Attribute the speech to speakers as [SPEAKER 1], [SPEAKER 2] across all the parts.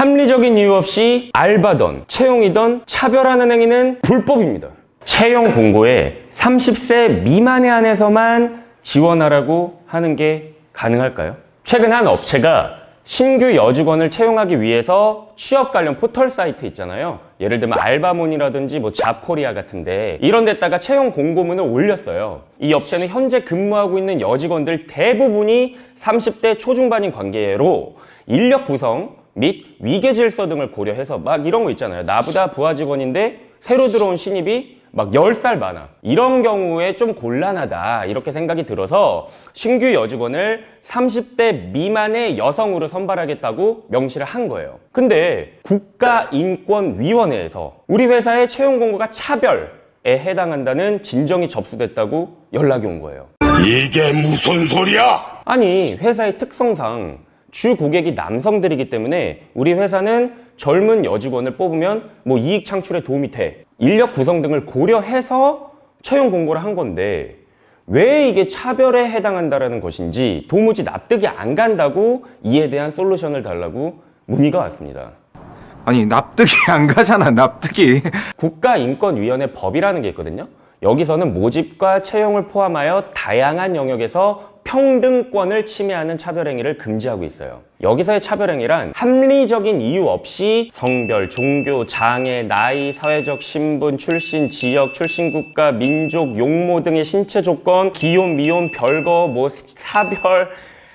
[SPEAKER 1] 합리적인 이유 없이 알바던 채용이던 차별하는 행위는 불법입니다. 채용 공고에 30세 미만에 한해서만 지원하라고 하는 게 가능할까요? 최근 한 업체가 신규 여직원을 채용하기 위해서 취업 관련 포털 사이트 있잖아요. 예를 들면 알바몬이라든지 뭐 잡코리아 같은데 이런 데다가 채용 공고문을 올렸어요. 이 업체는 현재 근무하고 있는 여직원들 대부분이 30대 초중반인 관계로 인력 구성 및 위계 질서 등을 고려해서 막 이런 거 있잖아요. 나보다 부하 직원인데 새로 들어온 신입이 막 10살 많아. 이런 경우에 좀 곤란하다 이렇게 생각이 들어서 신규 여직원을 30대 미만의 여성으로 선발하겠다고 명시를 한 거예요. 근데 국가인권위원회에서 우리 회사의 채용 공고가 차별에 해당한다는 진정이 접수됐다고 연락이 온 거예요.
[SPEAKER 2] 이게 무슨 소리야?
[SPEAKER 1] 아니, 회사의 특성상 주 고객이 남성들이기 때문에 우리 회사는 젊은 여직원을 뽑으면 뭐 이익 창출에 도움이 돼. 인력 구성 등을 고려해서 채용 공고를 한 건데 왜 이게 차별에 해당한다라는 것인지 도무지 납득이 안 간다고 이에 대한 솔루션을 달라고 문의가 왔습니다.
[SPEAKER 3] 아니 납득이 안 가잖아 납득이.
[SPEAKER 1] 국가인권위원회 법이라는 게 있거든요. 여기서는 모집과 채용을 포함하여 다양한 영역에서 평등권을 침해하는 차별행위를 금지하고 있어요. 여기서의 차별행위란 합리적인 이유 없이 성별, 종교, 장애, 나이, 사회적 신분, 출신, 지역, 출신 국가, 민족, 용모 등의 신체 조건, 기혼, 미혼, 별거, 사별,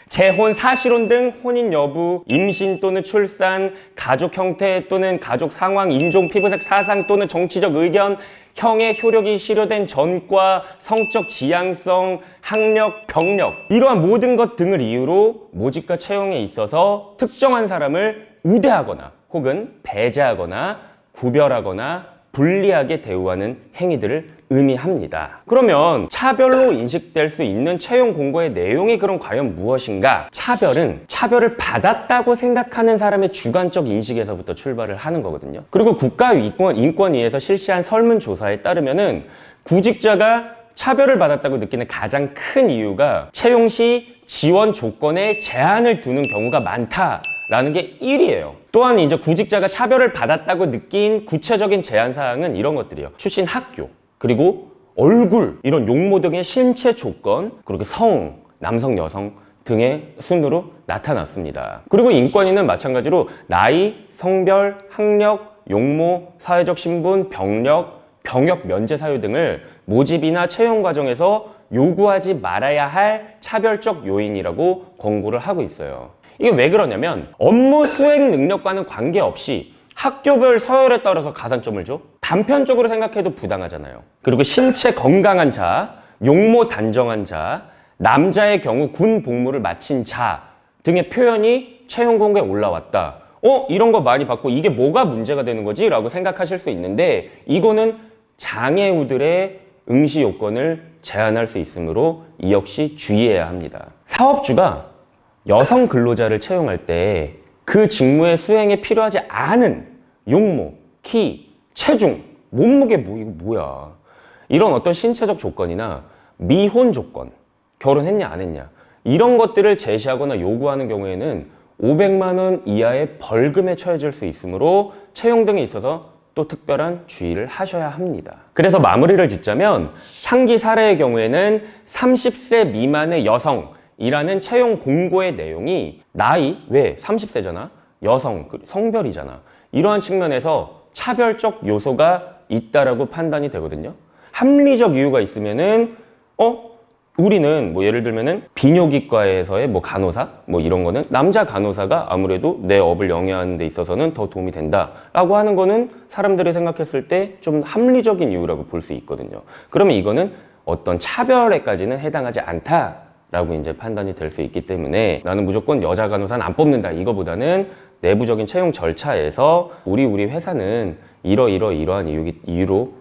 [SPEAKER 1] 재혼, 사실혼 등 혼인 여부, 임신 또는 출산, 가족 형태 또는 가족 상황, 인종, 피부색, 사상 또는 정치적 의견, 형의 효력이 실효된 전과, 성적 지향성, 학력, 병력 이러한 모든 것 등을 이유로 모집과 채용에 있어서 특정한 사람을 우대하거나 혹은 배제하거나 구별하거나 불리하게 대우하는 행위들을 의미합니다. 그러면 차별로 인식될 수 있는 채용 공고의 내용이 그럼 과연 무엇인가? 차별은 차별을 받았다고 생각하는 사람의 주관적 인식에서부터 출발을 하는 거거든요. 그리고 국가인권위에서 실시한 설문조사에 따르면은 구직자가 차별을 받았다고 느끼는 가장 큰 이유가 채용 시 지원 조건에 제한을 두는 경우가 많다라는 게 1위예요. 또한 이제 구직자가 차별을 받았다고 느낀 구체적인 제한 사항은 이런 것들이에요. 출신 학교, 그리고 얼굴, 이런 용모 등의 신체 조건, 그리고 성, 남성, 여성 등의 순으로 나타났습니다. 그리고 인권위는 마찬가지로 나이, 성별, 학력, 용모, 사회적 신분, 병역 면제 사유 등을 모집이나 채용 과정에서 요구하지 말아야 할 차별적 요인이라고 권고를 하고 있어요. 이게 왜 그러냐면 업무 수행 능력과는 관계없이 학교별 서열에 따라서 가산점을 줘? 단편적으로 생각해도 부당하잖아요. 그리고 신체 건강한 자, 용모 단정한 자, 남자의 경우 군 복무를 마친 자 등의 표현이 채용 공고에 올라왔다. 이런 거 많이 받고 이게 뭐가 문제가 되는 거지? 라고 생각하실 수 있는데 이거는 장애우들의 응시 요건을 제한할 수 있으므로 이 역시 주의해야 합니다. 사업주가 여성 근로자를 채용할 때 그 직무의 수행에 필요하지 않은 용모, 키, 체중, 몸무게 이거 뭐야. 이런 어떤 신체적 조건이나 미혼 조건, 결혼했냐 안 했냐 이런 것들을 제시하거나 요구하는 경우에는 500만 원 이하의 벌금에 처해질 수 있으므로 채용 등에 있어서 또 특별한 주의를 하셔야 합니다. 그래서 마무리를 짓자면 상기 사례의 경우에는 30세 미만의 여성이라는 채용 공고의 내용이 나이, 왜? 30세잖아. 여성, 성별이잖아. 이러한 측면에서 차별적 요소가 있다라고 판단이 되거든요. 합리적 이유가 있으면은 우리는 예를 들면은 비뇨기과에서의 간호사 이런 거는 남자 간호사가 아무래도 내 업을 영위하는 데 있어서는 더 도움이 된다라고 하는 거는 사람들이 생각했을 때 좀 합리적인 이유라고 볼 수 있거든요. 그러면 이거는 어떤 차별에까지는 해당하지 않다라고 이제 판단이 될 수 있기 때문에 나는 무조건 여자 간호사는 안 뽑는다 이거보다는 내부적인 채용 절차에서 우리 회사는 이러한 이유로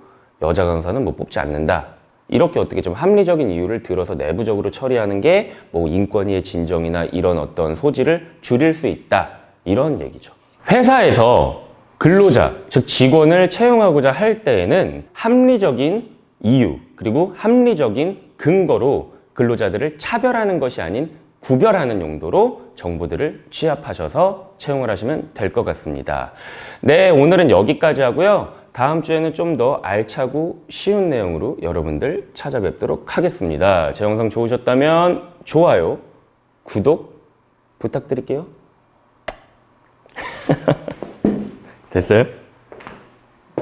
[SPEAKER 1] 여자 간호사는 못 뽑지 않는다. 이렇게 어떻게 좀 합리적인 이유를 들어서 내부적으로 처리하는 게 인권위의 진정이나 이런 어떤 소지를 줄일 수 있다. 이런 얘기죠. 회사에서 근로자, 즉 직원을 채용하고자 할 때에는 합리적인 이유, 그리고 합리적인 근거로 근로자들을 차별하는 것이 아닌 구별하는 용도로 정보들을 취합하셔서 채용을 하시면 될 것 같습니다. 네, 오늘은 여기까지 하고요. 다음 주에는 좀 더 알차고 쉬운 내용으로 여러분들 찾아뵙도록 하겠습니다. 제 영상 좋으셨다면 좋아요, 구독 부탁드릴게요. 됐어요?